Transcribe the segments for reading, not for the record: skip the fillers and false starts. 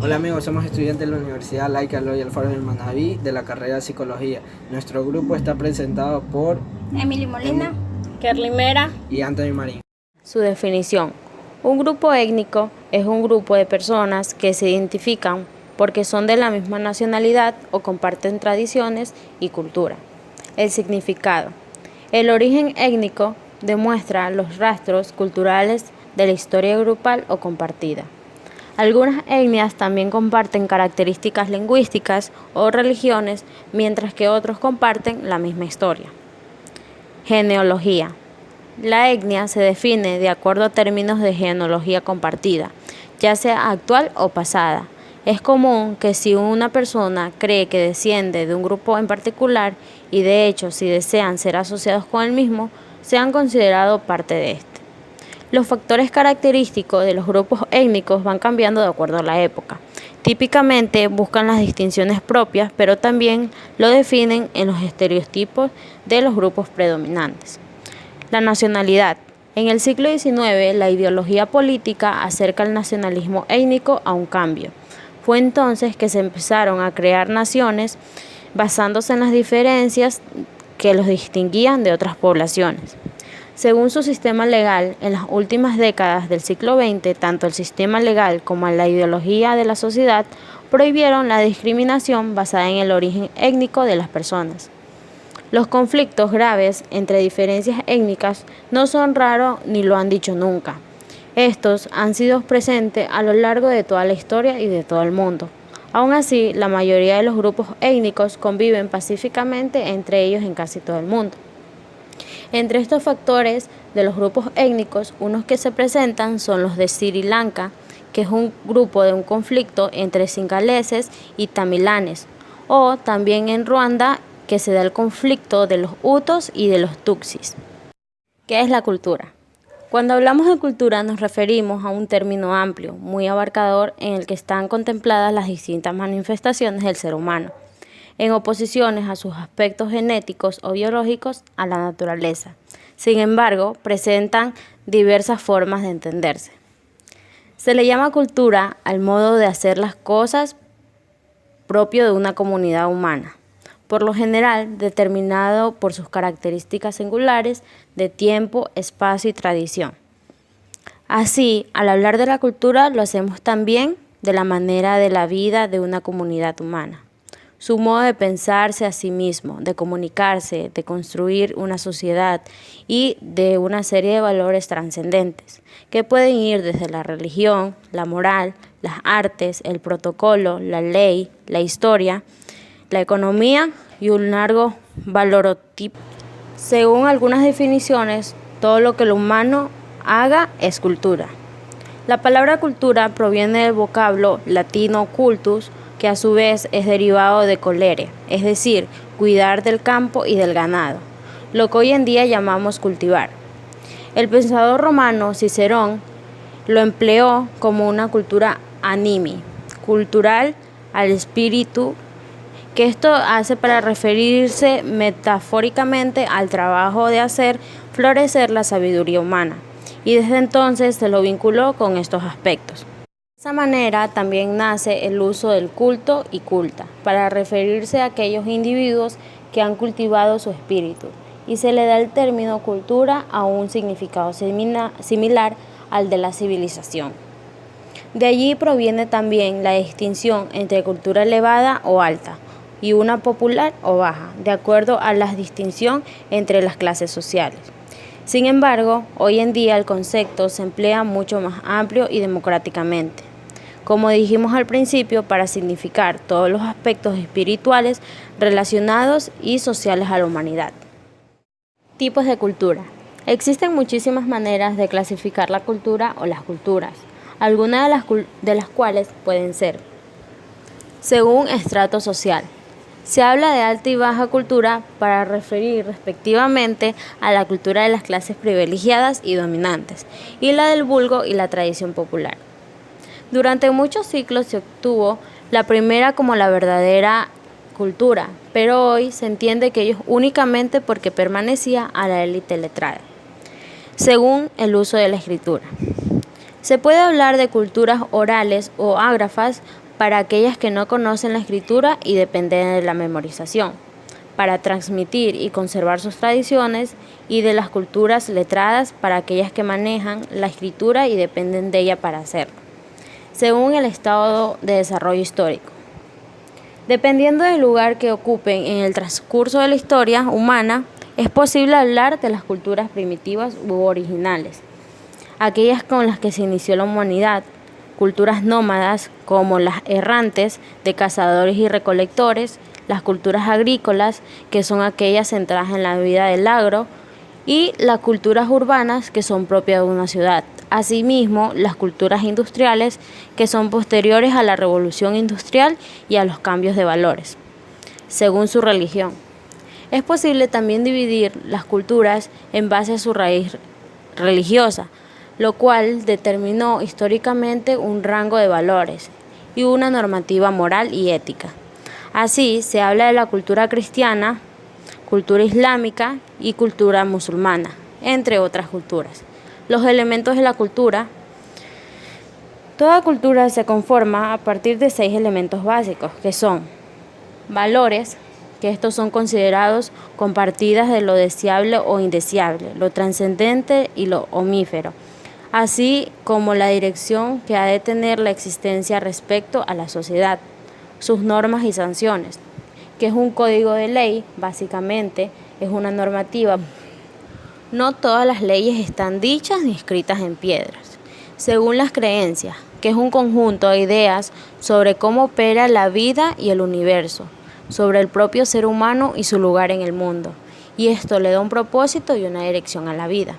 Hola amigos, somos estudiantes de la Universidad Laica Eloy Alfaro del Manaví de la carrera de Psicología. Nuestro grupo está presentado por Emily Molina, Kerly Mera y Anthony Marín. Su definición. Un grupo étnico es un grupo de personas que se identifican porque son de la misma nacionalidad o comparten tradiciones y cultura. El significado. El origen étnico demuestra los rastros culturales de la historia grupal o compartida. Algunas etnias también comparten características lingüísticas o religiones, mientras que otros comparten la misma historia. Genealogía. La etnia se define de acuerdo a términos de genealogía compartida, ya sea actual o pasada. Es común que si una persona cree que desciende de un grupo en particular y de hecho si desean ser asociados con el mismo, sean considerados parte de este. Los factores característicos de los grupos étnicos van cambiando de acuerdo a la época. Típicamente buscan las distinciones propias, pero también lo definen en los estereotipos de los grupos predominantes. La nacionalidad. En el siglo XIX, la ideología política acerca el nacionalismo étnico a un cambio. Fue entonces que se empezaron a crear naciones basándose en las diferencias que los distinguían de otras poblaciones. Según su sistema legal, en las últimas décadas del siglo XX, tanto el sistema legal como la ideología de la sociedad prohibieron la discriminación basada en el origen étnico de las personas. Los conflictos graves entre diferencias étnicas no son raros ni lo han dicho nunca. Estos han sido presentes a lo largo de toda la historia y de todo el mundo. Aún así, la mayoría de los grupos étnicos conviven pacíficamente entre ellos en casi todo el mundo. Entre estos factores de los grupos étnicos, unos que se presentan son los de Sri Lanka, que es un grupo de un conflicto entre singaleses y tamilanes, o también en Ruanda, que se da el conflicto de los hutus y de los tutsis. ¿Qué es la cultura? Cuando hablamos de cultura nos referimos a un término amplio, muy abarcador, en el que están contempladas las distintas manifestaciones del ser humano, en oposiciones a sus aspectos genéticos o biológicos a la naturaleza. Sin embargo, presentan diversas formas de entenderse. Se le llama cultura al modo de hacer las cosas propio de una comunidad humana, por lo general determinado por sus características singulares de tiempo, espacio y tradición. Así, al hablar de la cultura lo hacemos también de la manera de la vida de una comunidad humana. Su modo de pensarse a sí mismo, de comunicarse, de construir una sociedad y de una serie de valores trascendentes, que pueden ir desde la religión, la moral, las artes, el protocolo, la ley, la historia, la economía y un largo valorotipo. Según algunas definiciones, todo lo que el humano haga es cultura. La palabra cultura proviene del vocablo latino cultus, que a su vez es derivado de colere, es decir, cuidar del campo y del ganado, lo que hoy en día llamamos cultivar. El pensador romano Cicerón lo empleó como una cultura animi, cultural al espíritu, que esto hace para referirse metafóricamente al trabajo de hacer florecer la sabiduría humana, y desde entonces se lo vinculó con estos aspectos. De esa manera también nace el uso del culto y culta, para referirse a aquellos individuos que han cultivado su espíritu, y se le da el término cultura a un significado similar al de la civilización. De allí proviene también la distinción entre cultura elevada o alta, y una popular o baja, de acuerdo a la distinción entre las clases sociales. Sin embargo, hoy en día el concepto se emplea mucho más amplio y democráticamente, como dijimos al principio, para significar todos los aspectos espirituales relacionados y sociales a la humanidad. Tipos de cultura. Existen muchísimas maneras de clasificar la cultura o las culturas, algunas de las cuales pueden ser: según estrato social. Se habla de alta y baja cultura para referir respectivamente a la cultura de las clases privilegiadas y dominantes, y la del vulgo y la tradición popular. Durante muchos siglos se obtuvo la primera como la verdadera cultura, pero hoy se entiende que ello es únicamente porque permanecía a la élite letrada, según el uso de la escritura. Se puede hablar de culturas orales o ágrafas para aquellas que no conocen la escritura y dependen de la memorización, para transmitir y conservar sus tradiciones, y de las culturas letradas para aquellas que manejan la escritura y dependen de ella para hacerlo, según el estado de desarrollo histórico. Dependiendo del lugar que ocupen en el transcurso de la historia humana, es posible hablar de las culturas primitivas u originales, aquellas con las que se inició la humanidad, culturas nómadas como las errantes de cazadores y recolectores, las culturas agrícolas, que son aquellas centradas en la vida del agro, y las culturas urbanas, que son propias de una ciudad. Asimismo, las culturas industriales, que son posteriores a la revolución industrial y a los cambios de valores, según su religión. Es posible también dividir las culturas en base a su raíz religiosa, lo cual determinó históricamente un rango de valores y una normativa moral y ética. Así, se habla de la cultura cristiana, cultura islámica y cultura musulmana, entre otras culturas. Los elementos de la cultura. Toda cultura se conforma a partir de 6 elementos básicos, que son valores, que estos son considerados compartidas de lo deseable o indeseable, lo trascendente y lo omnífero, así como la dirección que ha de tener la existencia respecto a la sociedad, sus normas y sanciones, que es un código de ley, básicamente es una normativa. No todas las leyes están dichas ni escritas en piedras, según las creencias, que es un conjunto de ideas sobre cómo opera la vida y el universo, sobre el propio ser humano y su lugar en el mundo, y esto le da un propósito y una dirección a la vida.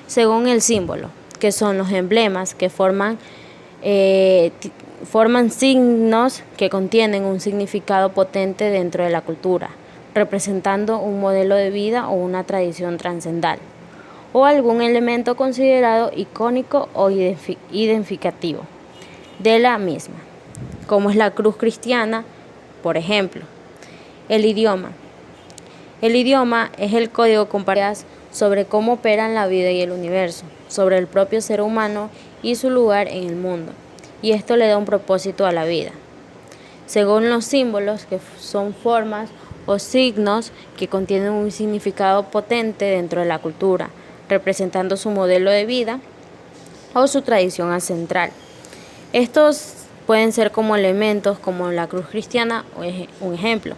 Según el símbolo, que son los emblemas que forman signos que contienen un significado potente dentro de la cultura, representando un modelo de vida o una tradición trascendental, o algún elemento considerado icónico o identificativo de la misma, como es la cruz cristiana, por ejemplo. El idioma. El idioma es el código compartido sobre cómo operan la vida y el universo, sobre el propio ser humano y su lugar en el mundo, y esto le da un propósito a la vida. Según los símbolos, que son formas o signos que contienen un significado potente dentro de la cultura, representando su modelo de vida o su tradición ancestral. Estos pueden ser como elementos como la cruz cristiana, un ejemplo.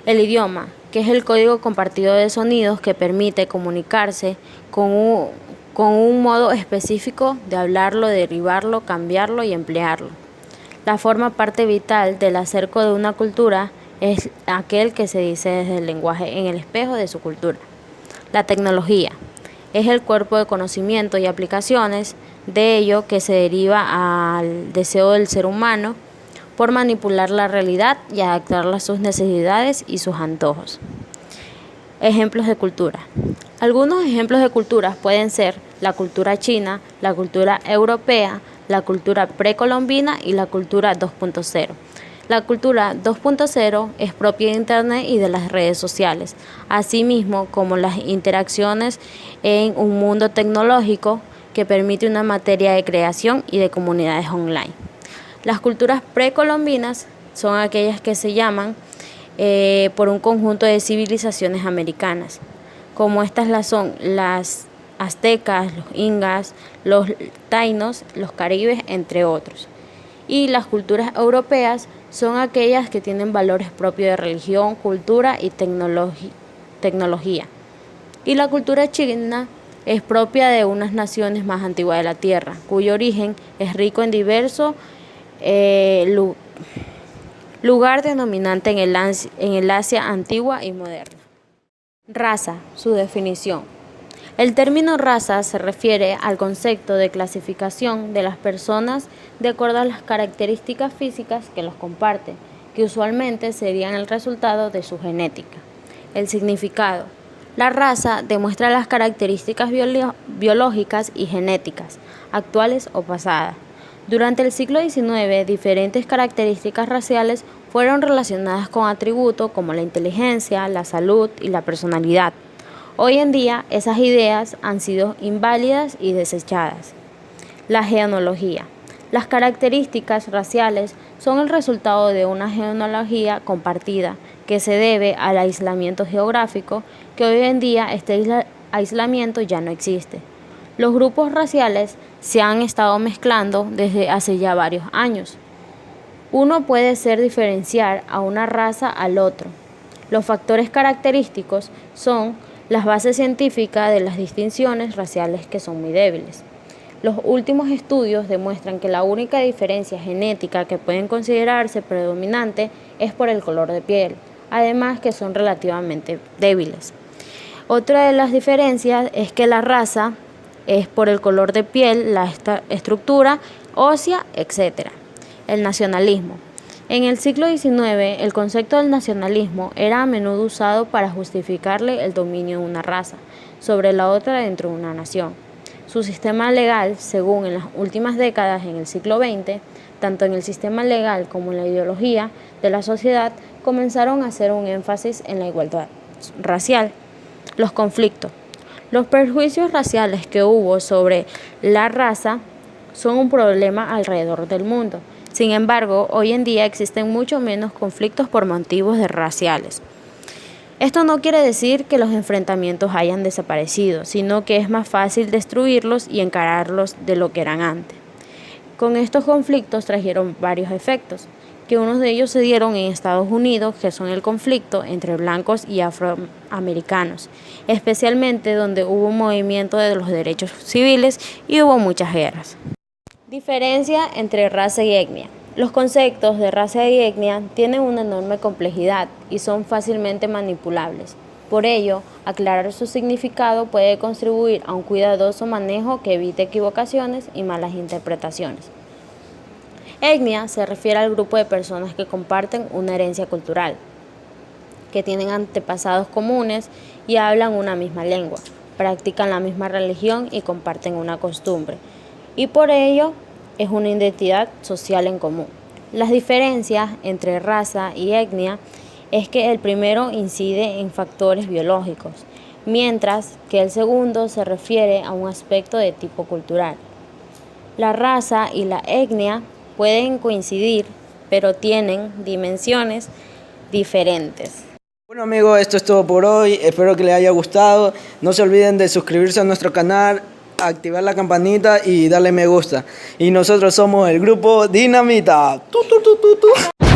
El idioma, que es el código compartido de sonidos que permite comunicarse con un modo específico de hablarlo, derivarlo, cambiarlo y emplearlo. La forma parte vital del acerco de una cultura es aquel que se dice desde el lenguaje en el espejo de su cultura. La tecnología es el cuerpo de conocimiento y aplicaciones de ello que se deriva al deseo del ser humano por manipular la realidad y adaptarla a sus necesidades y sus antojos. Ejemplos de cultura. Algunos ejemplos de culturas pueden ser la cultura china, la cultura europea, la cultura precolombina y la cultura 2.0. La cultura 2.0 es propia de Internet y de las redes sociales, asimismo como las interacciones en un mundo tecnológico que permite una materia de creación y de comunidades online. Las culturas precolombinas son aquellas que se llaman por un conjunto de civilizaciones americanas, como estas son las aztecas, los incas, los taínos, los caribes, entre otros. Y las culturas europeas son aquellas que tienen valores propios de religión, cultura y tecnología. Y la cultura china es propia de unas naciones más antiguas de la Tierra, cuyo origen es rico en diversos lugar denominante en el Asia antigua y moderna. Raza, su definición. El término raza se refiere al concepto de clasificación de las personas de acuerdo a las características físicas que los comparten, que usualmente serían el resultado de su genética. El significado. La raza demuestra las características biológicas y genéticas, actuales o pasadas. Durante el siglo XIX, diferentes características raciales fueron relacionadas con atributos como la inteligencia, la salud y la personalidad. Hoy en día, esas ideas han sido inválidas y desechadas. La genealogía. Las características raciales son el resultado de una genealogía compartida que se debe al aislamiento geográfico, que hoy en día este aislamiento ya no existe. Los grupos raciales se han estado mezclando desde hace ya varios años. Uno puede diferenciar a una raza al otro. Los factores característicos son las bases científicas de las distinciones raciales que son muy débiles. Los últimos estudios demuestran que la única diferencia genética que pueden considerarse predominante es por el color de piel, además que son relativamente débiles. Otra de las diferencias es que la raza es por el color de piel, la estructura ósea, etc. El nacionalismo. En el siglo XIX, el concepto del nacionalismo era a menudo usado para justificarle el dominio de una raza sobre la otra dentro de una nación. Su sistema legal, según en las últimas décadas en el siglo XX, tanto en el sistema legal como en la ideología de la sociedad, comenzaron a hacer un énfasis en la igualdad racial. Los conflictos. Los prejuicios raciales que hubo sobre la raza son un problema alrededor del mundo. Sin embargo, hoy en día existen mucho menos conflictos por motivos raciales. Esto no quiere decir que los enfrentamientos hayan desaparecido, sino que es más fácil destruirlos y encararlos de lo que eran antes. Con estos conflictos trajeron varios efectos, que unos de ellos se dieron en Estados Unidos, que son el conflicto entre blancos y afroamericanos, especialmente donde hubo un movimiento de los derechos civiles y hubo muchas guerras. Diferencia entre raza y etnia. Los conceptos de raza y etnia tienen una enorme complejidad y son fácilmente manipulables. Por ello, aclarar su significado puede contribuir a un cuidadoso manejo que evite equivocaciones y malas interpretaciones. Etnia se refiere al grupo de personas que comparten una herencia cultural, que tienen antepasados comunes y hablan una misma lengua, practican la misma religión y comparten una costumbre, y por ello es una identidad social en común. Las diferencias entre raza y etnia es que el primero incide en factores biológicos, mientras que el segundo se refiere a un aspecto de tipo cultural. La raza y la etnia pueden coincidir, pero tienen dimensiones diferentes. Bueno amigos, esto es todo por hoy, espero que les haya gustado. No se olviden de suscribirse a nuestro canal, activar la campanita y darle me gusta. Y nosotros somos el grupo Dinamita. ¡Tu, tu, tu, tu, tu!